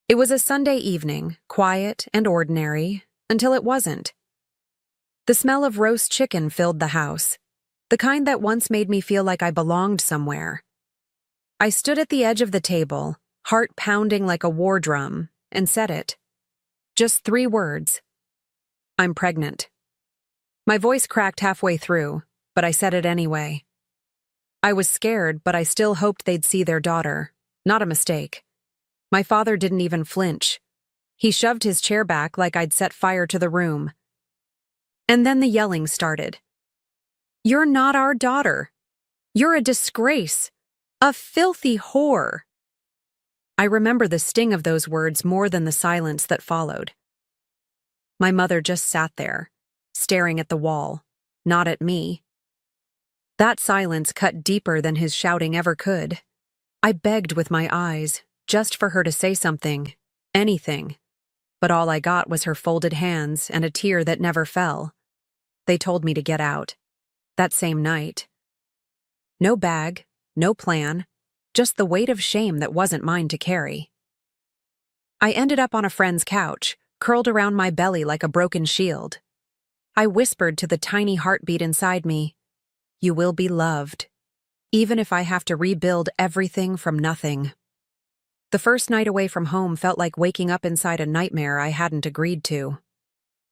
It was a Sunday evening, quiet and ordinary, until it wasn't. The smell of roast chicken filled the house, the kind that once made me feel like I belonged somewhere. I stood at the edge of the table, heart pounding like a war drum, and said it. Just 3 words. I'm pregnant. My voice cracked halfway through, but I said it anyway. I was scared, but I still hoped they'd see their daughter. Not a mistake. My father didn't even flinch. He shoved his chair back like I'd set fire to the room. And then the yelling started. You're not our daughter. You're a disgrace. A filthy whore. I remember the sting of those words more than the silence that followed. My mother just sat there, staring at the wall, not at me. That silence cut deeper than his shouting ever could. I begged with my eyes, just for her to say something, anything. But all I got was her folded hands and a tear that never fell. They told me to get out. That same night. No bag, no plan, just the weight of shame that wasn't mine to carry. I ended up on a friend's couch, curled around my belly like a broken shield. I whispered to the tiny heartbeat inside me, "You will be loved, even if I have to rebuild everything from nothing." The first night away from home felt like waking up inside a nightmare I hadn't agreed to.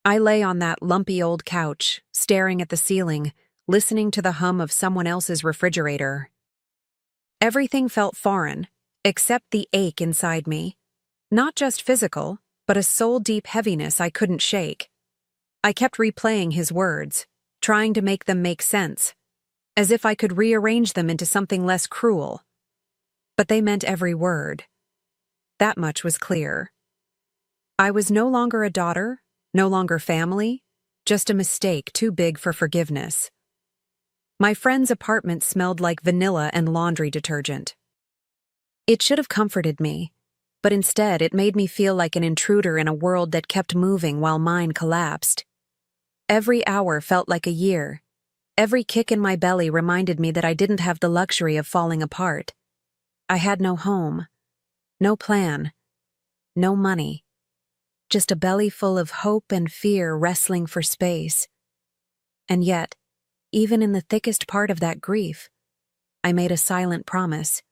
I lay on that lumpy old couch, staring at the ceiling, listening to the hum of someone else's refrigerator. Everything felt foreign, except the ache inside me. Not just physical, but a soul-deep heaviness I couldn't shake. I kept replaying his words, trying to make them make sense, as if I could rearrange them into something less cruel. But they meant every word. That much was clear. I was no longer a daughter, no longer family, just a mistake too big for forgiveness. My friend's apartment smelled like vanilla and laundry detergent. It should have comforted me, but instead it made me feel like an intruder in a world that kept moving while mine collapsed. Every hour felt like a year. Every kick in my belly reminded me that I didn't have the luxury of falling apart. I had no home, no plan, no money. Just a belly full of hope and fear wrestling for space. And yet, even in the thickest part of that grief, I made a silent promise.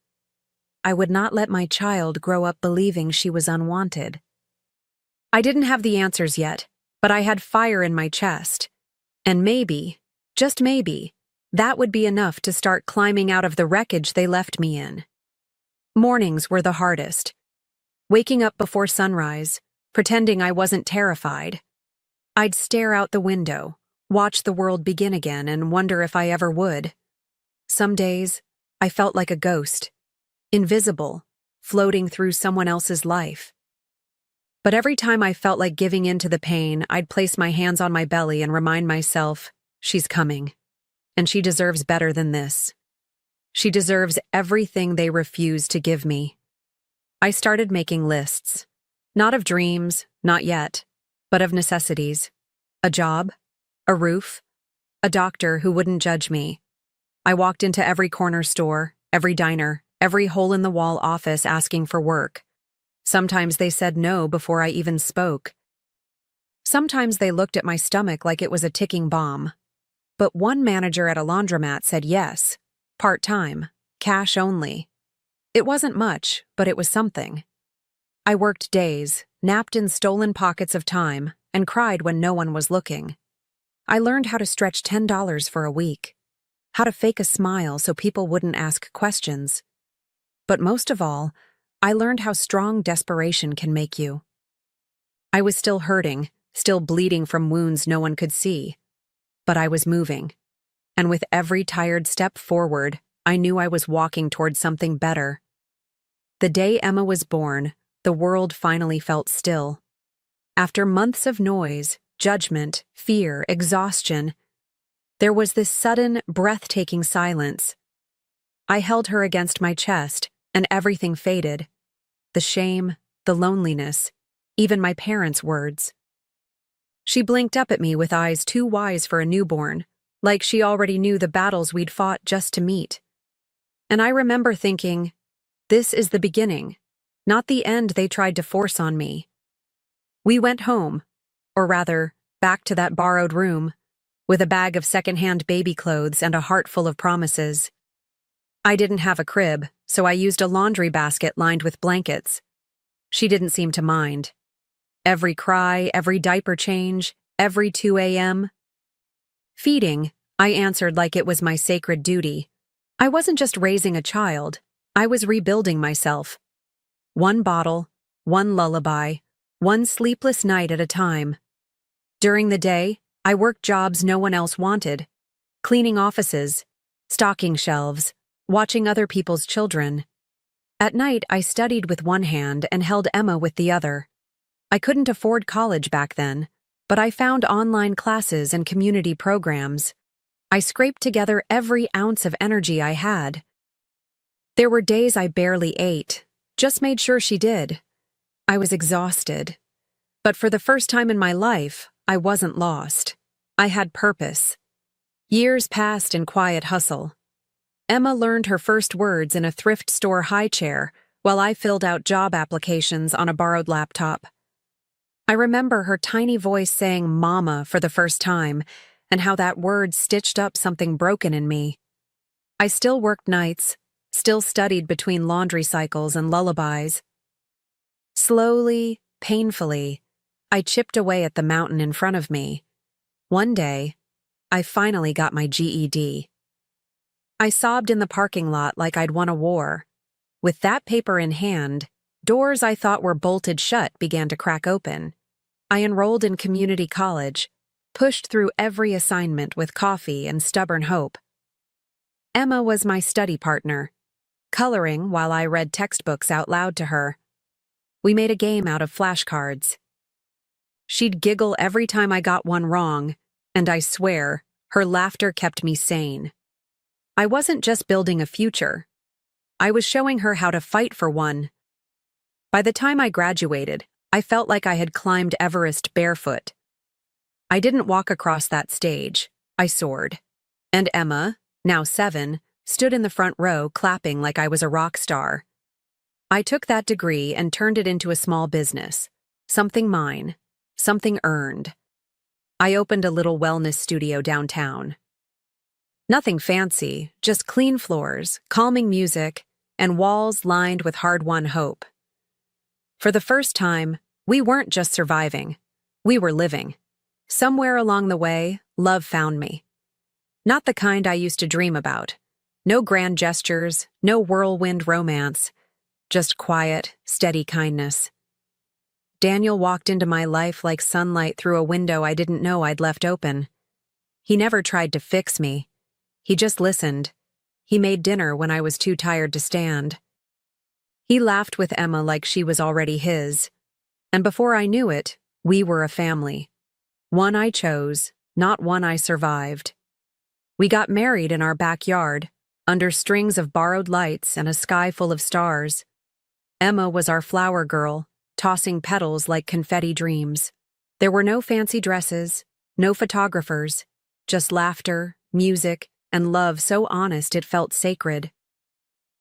I would not let my child grow up believing she was unwanted. I didn't have the answers yet, but I had fire in my chest. And maybe, just maybe, that would be enough to start climbing out of the wreckage they left me in. Mornings were the hardest. Waking up before sunrise, pretending I wasn't terrified. I'd stare out the window, watch the world begin again, and wonder if I ever would. Some days, I felt like a ghost, invisible, floating through someone else's life. But every time I felt like giving in to the pain, I'd place my hands on my belly and remind myself, she's coming. And she deserves better than this. She deserves everything they refuse to give me. I started making lists. Not of dreams, not yet, but of necessities. A job, a roof, a doctor who wouldn't judge me. I walked into every corner store, every diner, every hole-in-the-wall office asking for work. Sometimes they said no before I even spoke. Sometimes they looked at my stomach like it was a ticking bomb. But one manager at a laundromat said yes, part-time, cash only. It wasn't much, but it was something. I worked days, napped in stolen pockets of time, and cried when no one was looking. I learned how to stretch $10 for a week, how to fake a smile so people wouldn't ask questions. But most of all, I learned how strong desperation can make you. I was still hurting, still bleeding from wounds no one could see. But I was moving. And with every tired step forward, I knew I was walking toward something better. The day Emma was born, the world finally felt still. After months of noise, judgment, fear, exhaustion, there was this sudden, breathtaking silence. I held her against my chest, and everything faded. The shame, the loneliness, even my parents' words. She blinked up at me with eyes too wise for a newborn, like she already knew the battles we'd fought just to meet. And I remember thinking, this is the beginning. not the end they tried to force on me. We went home, or rather, back to that borrowed room, with a bag of secondhand baby clothes and a heart full of promises. I didn't have a crib, so I used a laundry basket lined with blankets. She didn't seem to mind. Every cry, every diaper change, every 2 a.m. feeding, I answered like it was my sacred duty. I wasn't just raising a child, I was rebuilding myself. One bottle, one lullaby, one sleepless night at a time. During the day, I worked jobs no one else wanted. Cleaning offices, stocking shelves, watching other people's children. At night, I studied with one hand and held Emma with the other. I couldn't afford college back then, but I found online classes and community programs. I scraped together every ounce of energy I had. There were days I barely ate, just made sure she did. I was exhausted. But for the first time in my life, I wasn't lost. I had purpose. Years passed in quiet hustle. Emma learned her first words in a thrift store high chair while I filled out job applications on a borrowed laptop. I remember her tiny voice saying "mama" for the first time, and how that word stitched up something broken in me. I still worked nights, still studied between laundry cycles and lullabies. Slowly, painfully, I chipped away at the mountain in front of me. One day, I finally got my GED. I sobbed in the parking lot like I'd won a war. With that paper in hand, doors I thought were bolted shut began to crack open. I enrolled in community college, pushed through every assignment with coffee and stubborn hope. Emma was my study partner, coloring while I read textbooks out loud to her. We made a game out of flashcards. She'd giggle every time I got one wrong, and I swear, her laughter kept me sane. I wasn't just building a future. I was showing her how to fight for one. By the time I graduated, I felt like I had climbed Everest barefoot. I didn't walk across that stage, I soared. And Emma, now 7, stood in the front row clapping like I was a rock star. I took that degree and turned it into a small business. Something mine. Something earned. I opened a little wellness studio downtown. Nothing fancy, just clean floors, calming music, and walls lined with hard-won hope. For the first time, we weren't just surviving. We were living. Somewhere along the way, love found me. Not the kind I used to dream about. No grand gestures, no whirlwind romance. Just quiet, steady kindness. Daniel walked into my life like sunlight through a window I didn't know I'd left open. He never tried to fix me. He just listened. He made dinner when I was too tired to stand. He laughed with Emma like she was already his. And before I knew it, we were a family. One I chose, not one I survived. We got married in our backyard, under strings of borrowed lights and a sky full of stars. Emma was our flower girl, tossing petals like confetti dreams. There were no fancy dresses, no photographers, just laughter, music, and love so honest it felt sacred.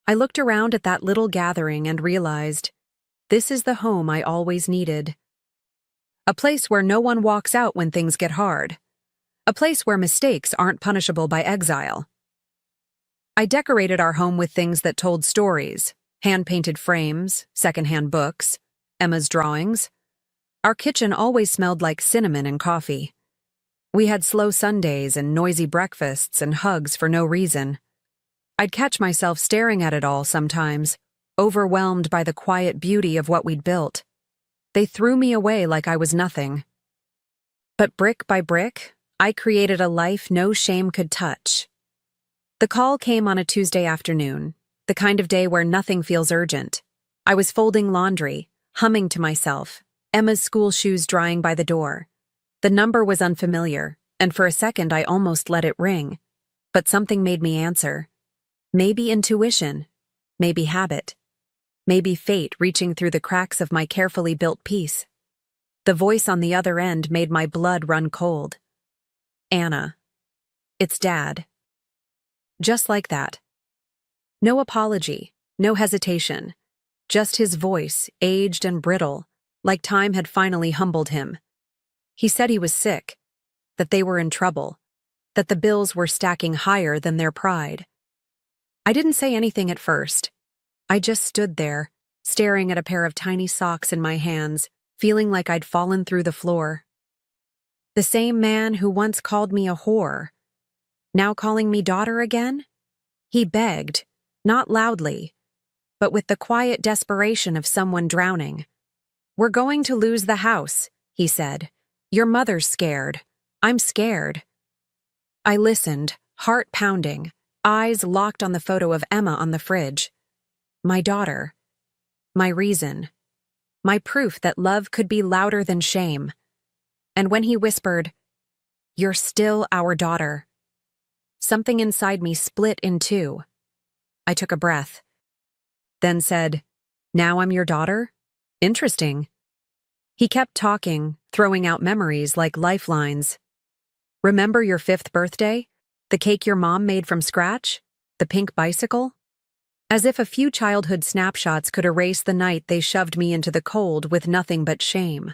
I looked around at that little gathering and realized, this is the home I always needed. A place where no one walks out when things get hard. A place where mistakes aren't punishable by exile. I decorated our home with things that told stories, hand-painted frames, secondhand books, Emma's drawings. Our kitchen always smelled like cinnamon and coffee. We had slow Sundays and noisy breakfasts and hugs for no reason. I'd catch myself staring at it all sometimes, overwhelmed by the quiet beauty of what we'd built. They threw me away like I was nothing. But brick by brick, I created a life no shame could touch. The call came on a Tuesday afternoon, the kind of day where nothing feels urgent. I was folding laundry, humming to myself, Emma's school shoes drying by the door. The number was unfamiliar, and for a second I almost let it ring. But something made me answer. Maybe intuition, maybe habit, maybe fate reaching through the cracks of my carefully built peace. The voice on the other end made my blood run cold. Anna. It's Dad. Just like that. No apology, no hesitation. just his voice, aged and brittle, like time had finally humbled him. He said he was sick, that they were in trouble, that the bills were stacking higher than their pride. I didn't say anything at first. I just stood there, staring at a pair of tiny socks in my hands, feeling like I'd fallen through the floor. The same man who once called me a whore, now calling me daughter again? He begged, not loudly, but with the quiet desperation of someone drowning. "We're going to lose the house," he said. "Your mother's scared. I'm scared." I listened, heart pounding, eyes locked on the photo of Emma on the fridge. My daughter. My reason. My proof that love could be louder than shame. And when he whispered, "You're still our daughter," something inside me split in two. I took a breath, then said, "Now I'm your daughter? Interesting." He kept talking, throwing out memories like lifelines. "Remember your 5th birthday? The cake your mom made from scratch? The pink bicycle?" As if a few childhood snapshots could erase the night they shoved me into the cold with nothing but shame.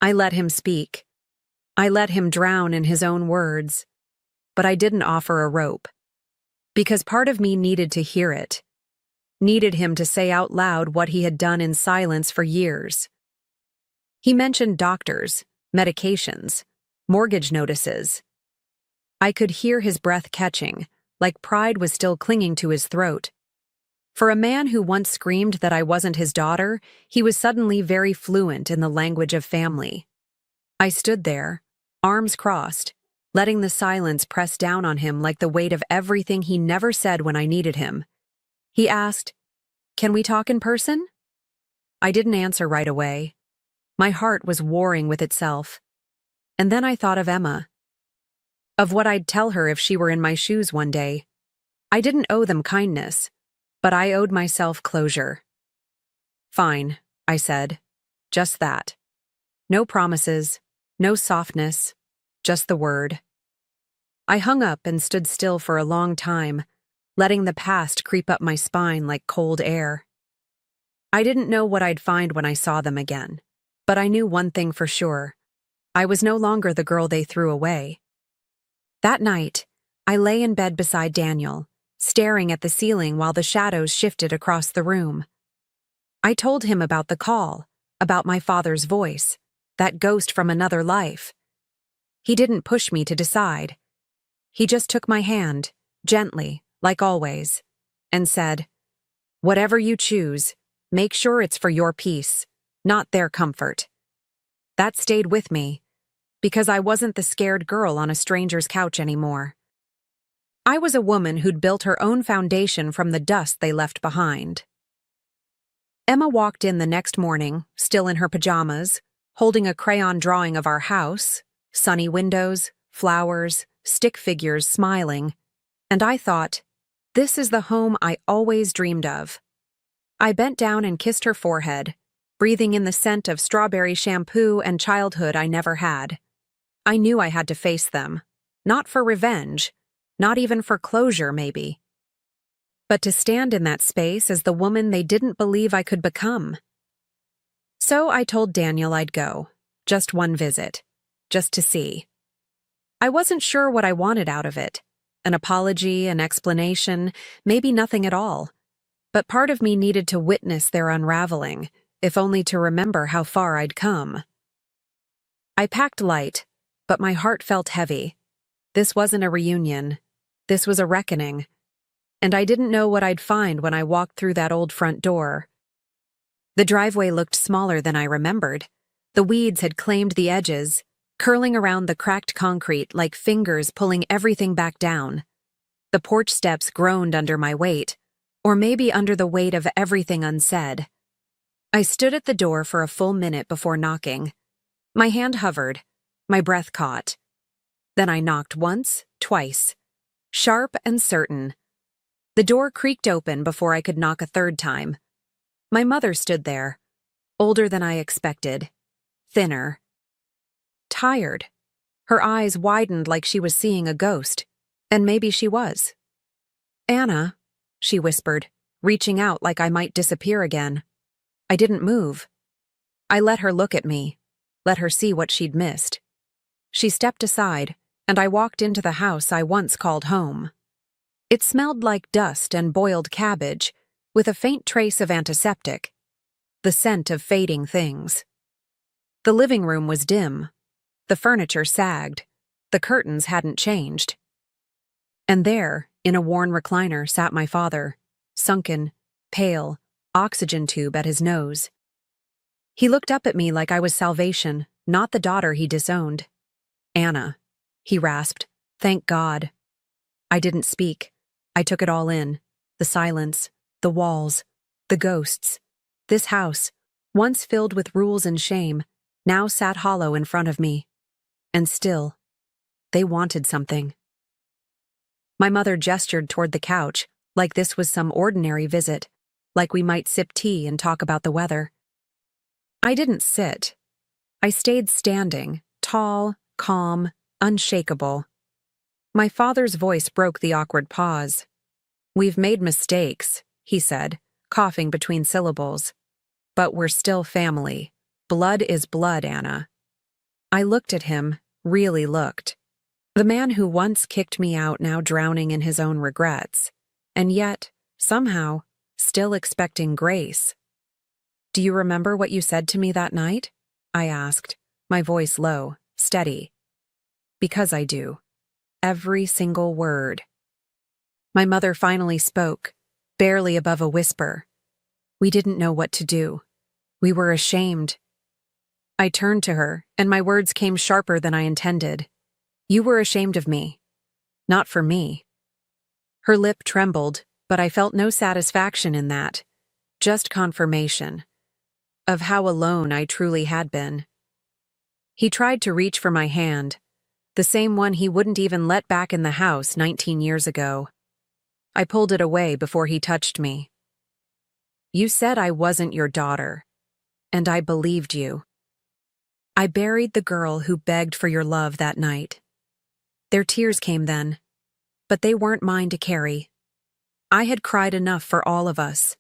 I let him speak. I let him drown in his own words. But I didn't offer a rope. Because part of me needed to hear it. Needed him to say out loud what he had done in silence for years. He mentioned doctors, medications, mortgage notices. I could hear his breath catching, like pride was still clinging to his throat. For a man who once screamed that I wasn't his daughter, he was suddenly very fluent in the language of family. I stood there, arms crossed, letting the silence press down on him like the weight of everything he never said when I needed him. He asked, "Can we talk in person?" I didn't answer right away. My heart was warring with itself. And then I thought of Emma. Of what I'd tell her if she were in my shoes one day. I didn't owe them kindness, but I owed myself closure. "Fine," I said. Just that. No promises, no softness, just the word. I hung up and stood still for a long time, letting the past creep up my spine like cold air. I didn't know what I'd find when I saw them again, but I knew one thing for sure. I was no longer the girl they threw away. That night, I lay in bed beside Daniel, staring at the ceiling while the shadows shifted across the room. I told him about the call, about my father's voice, that ghost from another life. He didn't push me to decide. He just took my hand, gently, like always, and said, "Whatever you choose, make sure it's for your peace, not their comfort." That stayed with me, because I wasn't the scared girl on a stranger's couch anymore. I was a woman who'd built her own foundation from the dust they left behind. Emma walked in the next morning, still in her pajamas, holding a crayon drawing of our house, sunny windows, flowers, stick figures smiling, and I thought, this is the home I always dreamed of. I bent down and kissed her forehead, breathing in the scent of strawberry shampoo and childhood I never had. I knew I had to face them, not for revenge, not even for closure, maybe, but to stand in that space as the woman they didn't believe I could become. So I told Daniel I'd go, just one visit, just to see. I wasn't sure what I wanted out of it, an apology, an explanation, maybe nothing at all, but part of me needed to witness their unraveling, if only to remember how far I'd come. I packed light, but my heart felt heavy. This wasn't a reunion. This was a reckoning. And I didn't know what I'd find when I walked through that old front door. The driveway looked smaller than I remembered. The weeds had claimed the edges, curling around the cracked concrete like fingers pulling everything back down. The porch steps groaned under my weight, or maybe under the weight of everything unsaid. I stood at the door for a full minute before knocking. My hand hovered, my breath caught. Then I knocked once, twice, sharp and certain. The door creaked open before I could knock a third time. My mother stood there, older than I expected, thinner, tired. Her eyes widened like she was seeing a ghost, and maybe she was. "Anna," she whispered, reaching out like I might disappear again. I didn't move. I let her look at me, let her see what she'd missed. She stepped aside, and I walked into the house I once called home. It smelled like dust and boiled cabbage, with a faint trace of antiseptic, the scent of fading things. The living room was dim. The furniture sagged. The curtains hadn't changed. And there, in a worn recliner, sat my father, sunken, pale, oxygen tube at his nose. He looked up at me like I was salvation, not the daughter he disowned. "Anna," he rasped. "Thank God." I didn't speak. I took it all in. The silence, the walls, the ghosts. This house, once filled with rules and shame, now sat hollow in front of me. And still, they wanted something. My mother gestured toward the couch, like this was some ordinary visit, like we might sip tea and talk about the weather. I didn't sit. I stayed standing, tall, calm, unshakable. My father's voice broke the awkward pause. "We've made mistakes," he said, coughing between syllables. "But we're still family. Blood is blood, Anna." I looked at him, really looked. The man who once kicked me out, now drowning in his own regrets, and yet, somehow, still expecting grace. "Do you remember what you said to me that night?" I asked, my voice low, steady. "Because I do. Every single word." My mother finally spoke, barely above a whisper. "We didn't know what to do. We were ashamed." I turned to her, and my words came sharper than I intended. "You were ashamed of me. Not for me." Her lip trembled, but I felt no satisfaction in that, just confirmation of how alone I truly had been. He tried to reach for my hand, the same one he wouldn't even let back in the house 19 years ago. I pulled it away before he touched me. "You said I wasn't your daughter, and I believed you. I buried the girl who begged for your love that night. Their tears came then, but they weren't mine to carry. I had cried enough for all of us.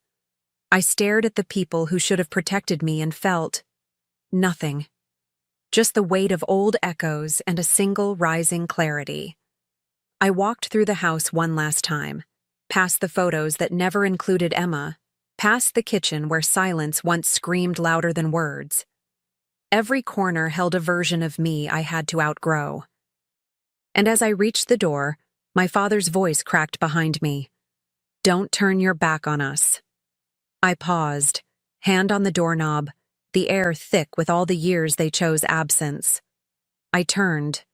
I stared at the people who should have protected me and felt nothing. Just the weight of old echoes and a single rising clarity. I walked through the house one last time, past the photos that never included Emma, past the kitchen where silence once screamed louder than words. Every corner held a version of me I had to outgrow. And as I reached the door, my father's voice cracked behind me. "Don't turn your back on us." I paused, hand on the doorknob, the air thick with all the years they chose absence. I turned,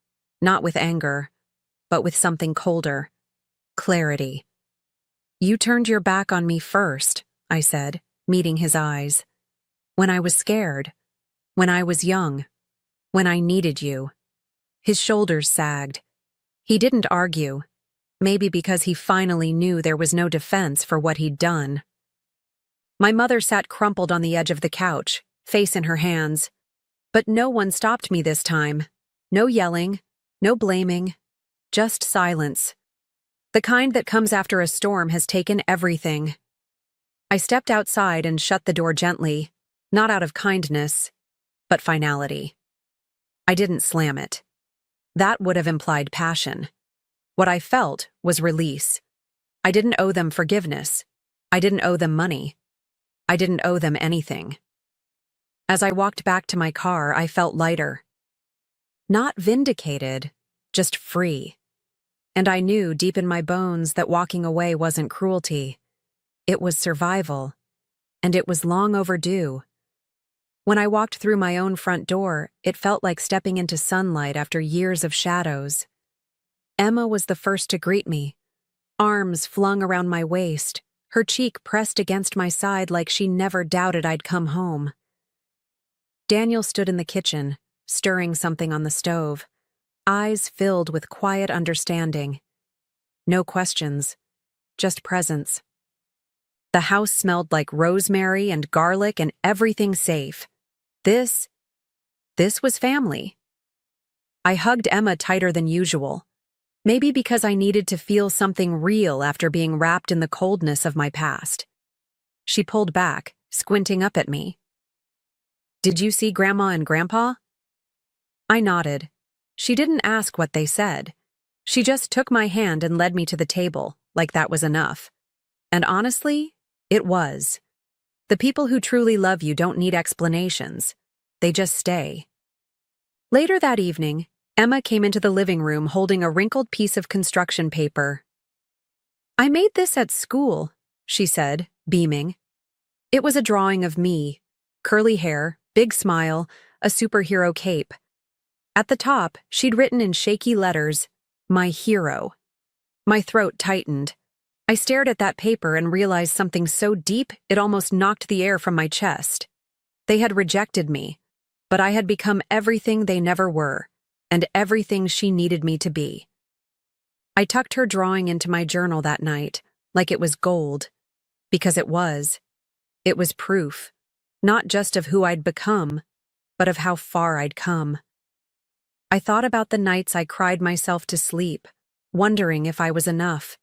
not with anger, but with something colder. Clarity. "You turned your back on me first," I said, meeting his eyes. "When I was scared. When I was young. When I needed you." His shoulders sagged. He didn't argue, maybe because he finally knew there was no defense for what he'd done. My mother sat crumpled on the edge of the couch, face in her hands. But no one stopped me this time. No yelling, no blaming, just silence. The kind that comes after a storm has taken everything. I stepped outside and shut the door gently, not out of kindness, but finality. I didn't slam it. That would have implied passion. What I felt was release. I didn't owe them forgiveness. I didn't owe them money. I didn't owe them anything. As I walked back to my car, I felt lighter. Not vindicated, just free. And I knew deep in my bones that walking away wasn't cruelty. It was survival. And it was long overdue. When I walked through my own front door, it felt like stepping into sunlight after years of shadows. Emma was the first to greet me, arms flung around my waist, her cheek pressed against my side like she never doubted I'd come home. Daniel stood in the kitchen, stirring something on the stove, eyes filled with quiet understanding. No questions, just presence. The house smelled like rosemary and garlic and everything safe. This was family. I hugged Emma tighter than usual, maybe because I needed to feel something real after being wrapped in the coldness of my past. She pulled back, squinting up at me. "Did you see Grandma and Grandpa?" I nodded. She didn't ask what they said. She just took my hand and led me to the table, like that was enough. And honestly, it was. The people who truly love you don't need explanations. They just stay. Later that evening, Emma came into the living room holding a wrinkled piece of construction paper. "I made this at school," she said, beaming. It was a drawing of me. Curly hair, big smile, a superhero cape. At the top, she'd written in shaky letters, "My hero." My throat tightened. I stared at that paper and realized something so deep it almost knocked the air from my chest. They had rejected me, but I had become everything they never were, and everything she needed me to be. I tucked her drawing into my journal that night, like it was gold. Because it was. It was proof, not just of who I'd become, but of how far I'd come. I thought about the nights I cried myself to sleep, wondering if I was enough,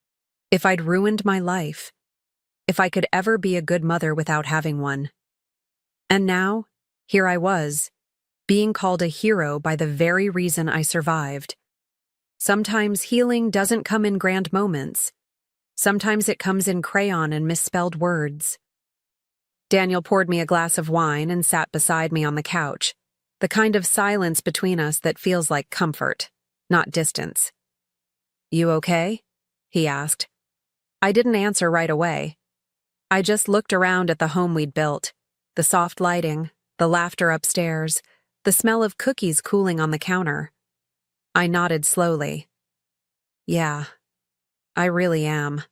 if I'd ruined my life, if I could ever be a good mother without having one. And now, here I was, being called a hero by the very reason I survived. Sometimes healing doesn't come in grand moments. Sometimes it comes in crayon and misspelled words. Daniel poured me a glass of wine and sat beside me on the couch, the kind of silence between us that feels like comfort, not distance. "You okay?" he asked. I didn't answer right away. I just looked around at the home we'd built, the soft lighting, the laughter upstairs, the smell of cookies cooling on the counter. I nodded slowly. "Yeah, I really am."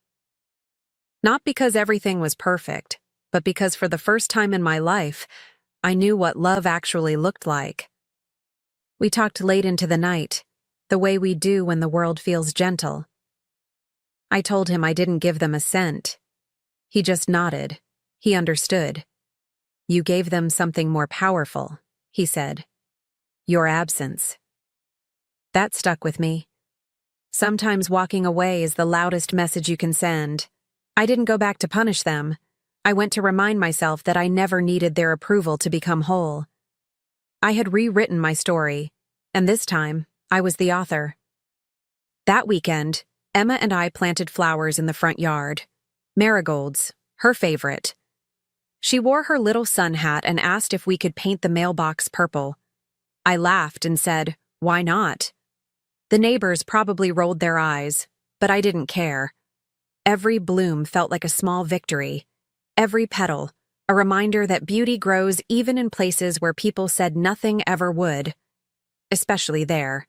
Not because everything was perfect, but because for the first time in my life, I knew what love actually looked like. We talked late into the night, the way we do when the world feels gentle. I told him I didn't give them a cent. He just nodded. He understood. "You gave them something more powerful," he said. "Your absence." That stuck with me. Sometimes walking away is the loudest message you can send. I didn't go back to punish them. I went to remind myself that I never needed their approval to become whole. I had rewritten my story, and this time, I was the author. That weekend, Emma and I planted flowers in the front yard. Marigolds, her favorite. She wore her little sun hat and asked if we could paint the mailbox purple. I laughed and said, "Why not?" The neighbors probably rolled their eyes, but I didn't care. Every bloom felt like a small victory. Every petal, a reminder that beauty grows even in places where people said nothing ever would. Especially there.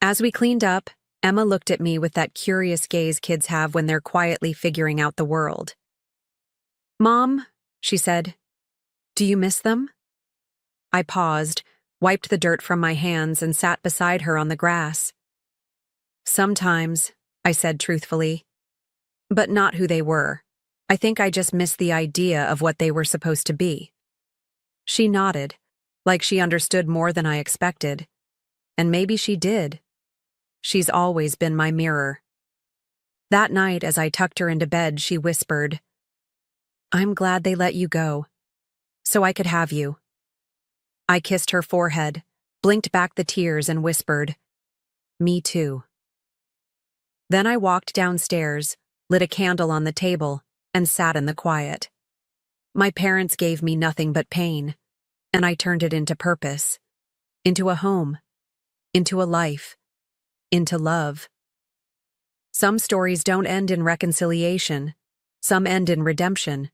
As we cleaned up, Emma looked at me with that curious gaze kids have when they're quietly figuring out the world. "Mom," she said, "do you miss them?" I paused, wiped the dirt from my hands, and sat beside her on the grass. "Sometimes," I said truthfully. "But not who they were. I think I just missed the idea of what they were supposed to be." She nodded, like she understood more than I expected. And maybe she did. She's always been my mirror. That night, as I tucked her into bed, she whispered, "I'm glad they let you go, so I could have you." I kissed her forehead, blinked back the tears, and whispered, "Me too." Then I walked downstairs, lit a candle on the table, and sat in the quiet. My parents gave me nothing but pain, and I turned it into purpose, into a home, into a life, into love. Some stories don't end in reconciliation. Some end in redemption.